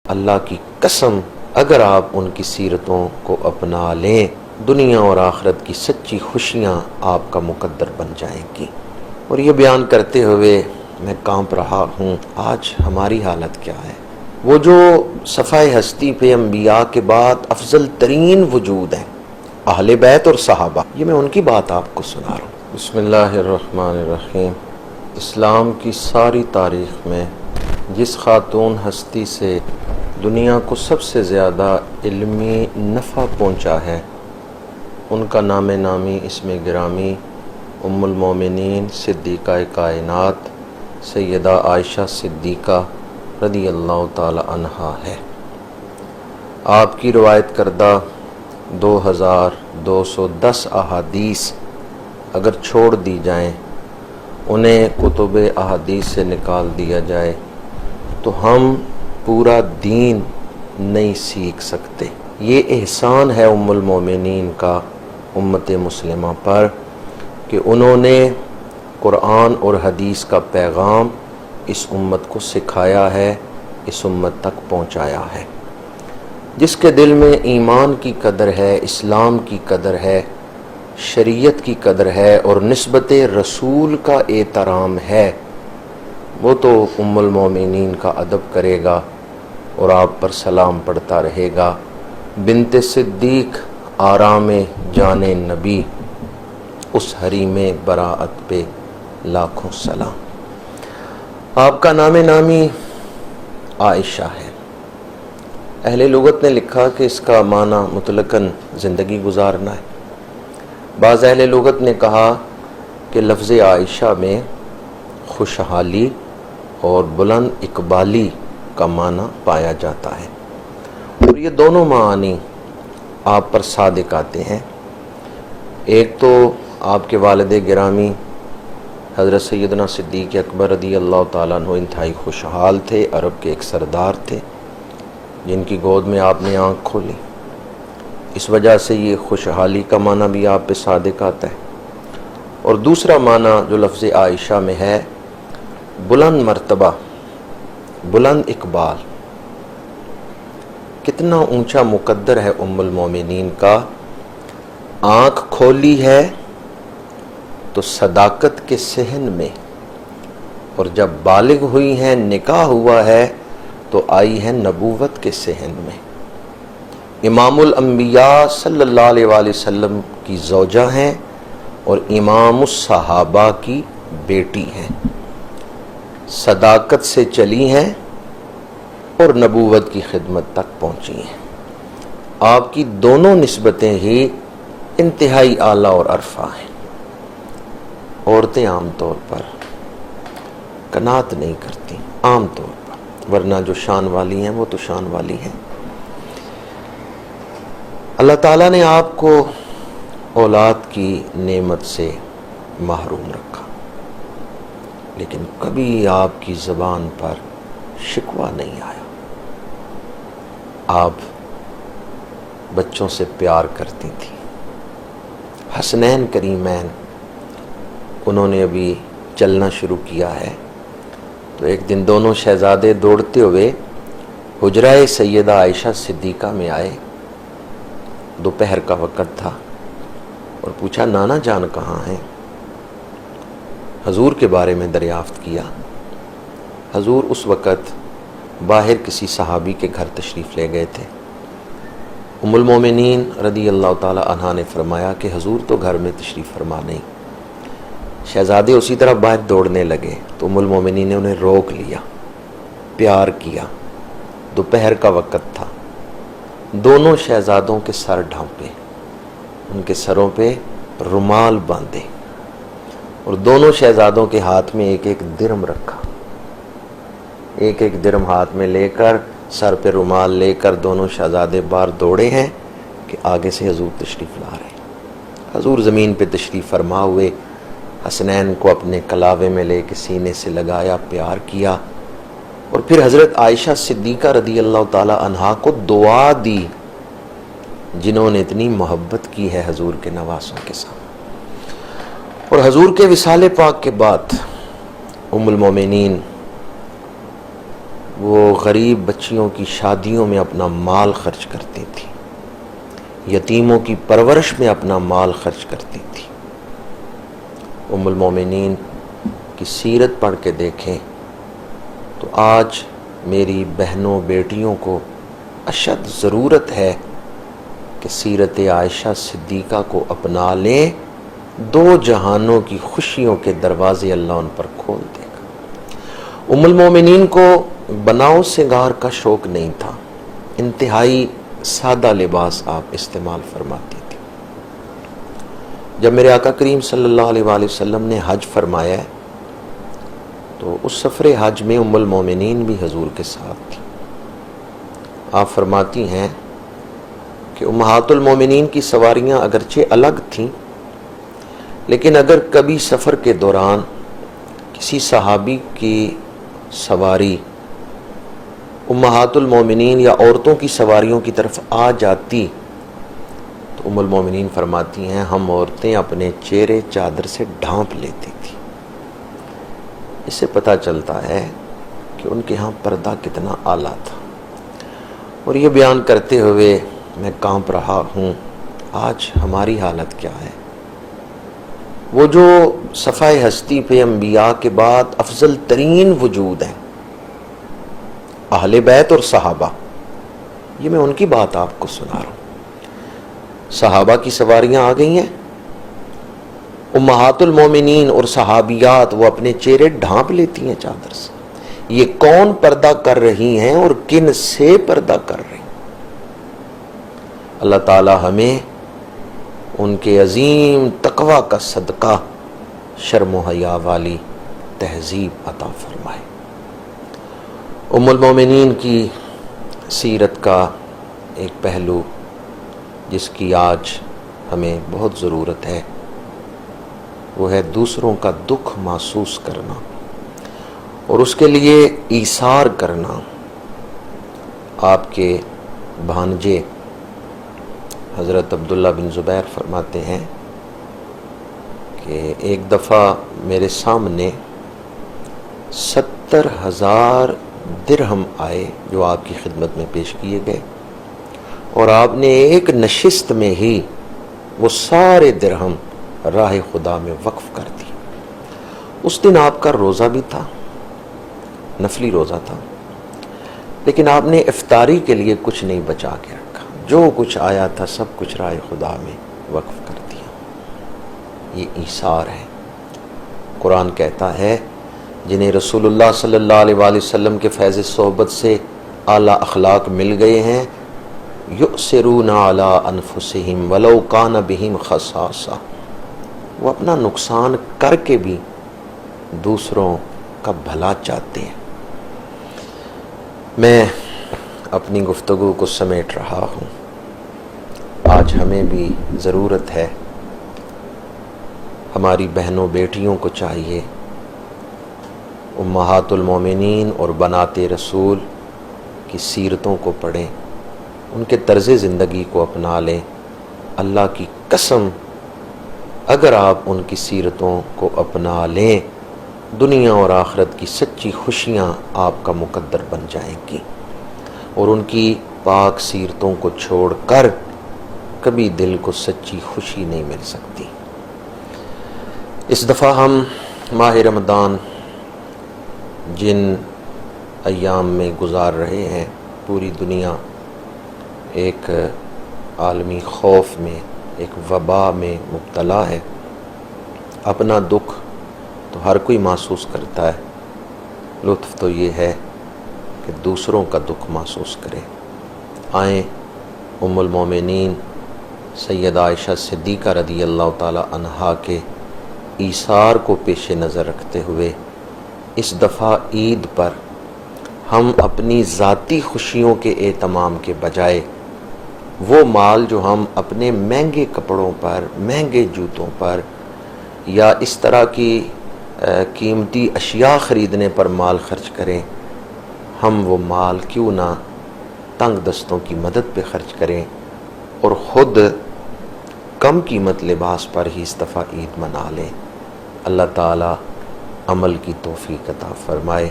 اللہ کی قسم اگر آپ ان کی سیرتوں کو اپنا لیں دنیا اور آخرت کی سچی خوشیاں آپ کا مقدر بن جائیں گی۔ اور یہ بیان کرتے ہوئے میں کانپ رہا ہوں آج ہماری حالت کیا ہے۔ وہ جو صفحہ ہستی پہ انبیاء کے بعد افضل ترین وجود ہیں، اہل بیت اور صحابہ، یہ میں ان کی بات آپ کو سنا رہا ہوں۔ بسم اللہ الرحمن الرحیم۔ اسلام کی ساری تاریخ میں جس خاتون ہستی سے دنیا کو سب سے زیادہ علمی نفع پہنچا ہے، ان کا نام نامی اسم گرامی ام المومنین صدیقہ کائنات سیدہ عائشہ صدیقہ رضی اللہ تعالی عنہا ہے۔ آپ کی روایت کردہ 2210 احادیث اگر چھوڑ دی جائیں، انہیں کتب احادیث سے نکال دیا جائے تو ہم پورا دین نہیں سیکھ سکتے۔ یہ احسان ہے ام المومنین کا امت مسلمہ پر کہ انہوں نے قرآن اور حدیث کا پیغام اس امت کو سکھایا ہے، اس امت تک پہنچایا ہے۔ جس کے دل میں ایمان کی قدر ہے، اسلام کی قدر ہے، شریعت کی قدر ہے اور نسبت رسول کا احترام ہے، وہ تو ام المومنین کا ادب کرے گا اور آپ پر سلام پڑھتا رہے گا۔ بنت صدیق آرام جان نبی، اس حریم براعت پہ لاکھوں سلام۔ آپ کا نام نامی عائشہ ہے۔ اہل لغت نے لکھا کہ اس کا معنی مطلقاً زندگی گزارنا ہے۔ بعض اہل لغت نے کہا کہ لفظ عائشہ میں خوشحالی اور بلند اقبالی کا معنی پایا جاتا ہے، اور یہ دونوں معانی آپ پر صادق آتے ہیں۔ ایک تو آپ کے والد گرامی حضرت سیدنا صدیق اکبر رضی اللہ تعالیٰ عنہ انتہائی خوشحال تھے، عرب کے ایک سردار تھے جن کی گود میں آپ نے آنکھ کھولی، اس وجہ سے یہ خوشحالی کا معنی بھی آپ پہ صادق آتا ہے۔ اور دوسرا معنی جو لفظ عائشہ میں ہے، بلند مرتبہ، بلند اقبال۔ کتنا اونچا مقدر ہے ام المومنین کا۔ آنکھ کھولی ہے تو صداقت کے صحن میں، اور جب بالغ ہوئی ہیں، نکاح ہوا ہے تو آئی ہے نبوت کے صحن میں۔ امام الانبیاء صلی اللہ علیہ وآلہ وسلم کی زوجہ ہیں اور امام الصحابہ کی بیٹی ہیں، صداقت سے چلی ہیں اور نبوت کی خدمت تک پہنچی ہیں۔ آپ کی دونوں نسبتیں ہی انتہائی اعلیٰ اور عرفہ ہیں۔ عورتیں عام طور پر قناعت نہیں کرتی، عام طور پر، ورنہ جو شان والی ہیں وہ تو شان والی ہیں۔ اللہ تعالیٰ نے آپ کو اولاد کی نعمت سے محروم رکھا، لیکن کبھی آپ کی زبان پر شکوہ نہیں آیا۔ آپ بچوں سے پیار کرتی تھی۔ حسنین کریمین، انہوں نے ابھی چلنا شروع کیا ہے، تو ایک دن دونوں شہزادے دوڑتے ہوئے حجرہ سیدہ عائشہ صدیقہ میں آئے۔ دوپہر کا وقت تھا اور پوچھا نانا جان کہاں ہیں؟ حضور کے بارے میں دریافت کیا۔ حضور اس وقت باہر کسی صحابی کے گھر تشریف لے گئے تھے۔ ام المومنین رضی اللہ تعالی عنہا نے فرمایا کہ حضور تو گھر میں تشریف فرما نہیں۔ شہزادے اسی طرح باہر دوڑنے لگے تو ام المومنین نے انہیں روک لیا، پیار کیا۔ دوپہر کا وقت تھا، دونوں شہزادوں کے سر ڈھانپے، ان کے سروں پہ رومال باندھے، اور دونوں شہزادوں کے ہاتھ میں ایک ایک درم رکھا۔ ایک ایک درم ہاتھ میں لے کر، سر پہ رومال لے کر دونوں شہزادے باہر دوڑے ہیں کہ آگے سے حضور تشریف لا رہے ہیں۔ حضور زمین پہ تشریف فرما ہوئے، حسنین کو اپنے کلاوے میں لے کے سینے سے لگایا، پیار کیا، اور پھر حضرت عائشہ صدیقہ رضی اللہ تعالی عنہا کو دعا دی، جنہوں نے اتنی محبت کی ہے حضور کے نواسوں کے ساتھ۔ اور حضور کے وصال پاک کے بعد ام المومنین وہ غریب بچیوں کی شادیوں میں اپنا مال خرچ کرتی تھی، یتیموں کی پرورش میں اپنا مال خرچ کرتی تھی۔ ام المومنین کی سیرت پڑھ کے دیکھیں تو آج میری بہنوں بیٹیوں کو اشد ضرورت ہے کہ سیرت عائشہ صدیقہ کو اپنا لیں، دو جہانوں کی خوشیوں کے دروازے اللہ ان پر کھول دے گا۔ ام المومنین کو بناؤ سنگار کا شوق نہیں تھا، انتہائی سادہ لباس آپ استعمال فرماتی تھی۔ جب میرے آقا کریم صلی اللہ علیہ وآلہ وسلم نے حج فرمایا ہے تو اس سفر حج میں ام المومنین بھی حضور کے ساتھ تھی۔ آپ فرماتی ہیں کہ امہات المومنین کی سواریاں اگرچہ الگ تھیں، لیکن اگر کبھی سفر کے دوران کسی صحابی کی سواری امہات المومنین یا عورتوں کی سواریوں کی طرف آ جاتی تو ام المومنین فرماتی ہیں ہم عورتیں اپنے چہرے چادر سے ڈھانپ لیتی تھی۔ اس سے پتہ چلتا ہے کہ ان کے ہاں پردہ کتنا اعلیٰ تھا۔ اور یہ بیان کرتے ہوئے میں کانپ رہا ہوں، آج ہماری حالت کیا ہے؟ وہ جو صفحہ ہستی پہ انبیاء کے بعد افضل ترین وجود ہیں، اہل بیت اور صحابہ، یہ میں ان کی بات آپ کو سنا رہا ہوں۔ صحابہ کی سواریاں آ گئی ہیں، امہات المومنین اور صحابیات وہ اپنے چہرے ڈھانپ لیتی ہیں چادر سے۔ یہ کون پردہ کر رہی ہیں اور کن سے پردہ کر رہی ہیں؟ اللہ تعالی ہمیں ان کے عظیم تقوی کا صدقہ شرم و حیا والی تہذیب عطا فرمائے۔ ام المومنین کی سیرت کا ایک پہلو جس کی آج ہمیں بہت ضرورت ہے وہ ہے دوسروں کا دکھ محسوس کرنا اور اس کے لیے ایثار کرنا۔ آپ کے بھانجے حضرت عبداللہ بن زبیر فرماتے ہیں کہ ایک دفعہ میرے سامنے 70,000 درہم آئے جو آپ کی خدمت میں پیش کیے گئے، اور آپ نے ایک نشست میں ہی وہ سارے درہم راہ خدا میں وقف کر دی۔ اس دن آپ کا روزہ بھی تھا، نفلی روزہ تھا، لیکن آپ نے افطاری کے لیے کچھ نہیں بچا کے رکھا، جو کچھ آیا تھا سب کچھ راہ خدا میں وقف کر دیا۔ یہ ایثار ہے۔ قرآن کہتا ہے جنہیں رسول اللہ صلی اللہ علیہ وآلہ وسلم کے فیض صحبت سے اعلیٰ اخلاق مل گئے ہیں، یؤثرون علی انفسہم ولو کان بہم خصاصہ، وہ اپنا نقصان کر کے بھی دوسروں کا بھلا چاہتے ہیں۔ میں اپنی گفتگو کو سمیٹ رہا ہوں۔ آج ہمیں بھی ضرورت ہے، ہماری بہنوں بیٹیوں کو چاہیے امہات المومنین اور بنات رسول کی سیرتوں کو پڑھیں، ان کے طرز زندگی کو اپنا لیں۔ اللہ کی قسم اگر آپ ان کی سیرتوں کو اپنا لیں، دنیا اور آخرت کی سچی خوشیاں آپ کا مقدر بن جائیں گی، اور ان کی پاک سیرتوں کو چھوڑ کر کبھی دل کو سچی خوشی نہیں مل سکتی۔ اس دفعہ ہم ماہ رمضان جن ایام میں گزار رہے ہیں، پوری دنیا ایک عالمی خوف میں، ایک وبا میں مبتلا ہے۔ اپنا دکھ تو ہر کوئی محسوس کرتا ہے، لطف تو یہ ہے کہ دوسروں کا دکھ محسوس کرے۔ آئیں ام المومنین سیدہ عائشہ صدیقہ رضی اللہ تعالی عنہا کے ایثار کو پیش نظر رکھتے ہوئے اس دفعہ عید پر ہم اپنی ذاتی خوشیوں کے اہتمام کے بجائے وہ مال جو ہم اپنے مہنگے کپڑوں پر، مہنگے جوتوں پر یا اس طرح کی قیمتی اشیاء خریدنے پر مال خرچ کریں، ہم وہ مال کیوں نہ تنگ دستوں کی مدد پہ خرچ کریں اور خود کم قیمت لباس پر ہی اس دفعہ عید منا لیں۔ اللہ تعالی عمل کی توفیق عطا فرمائے۔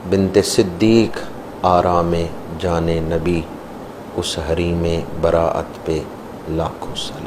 بنت صدیق آرام جان نبی، اس حریم براعت پہ لاکھوں سلام۔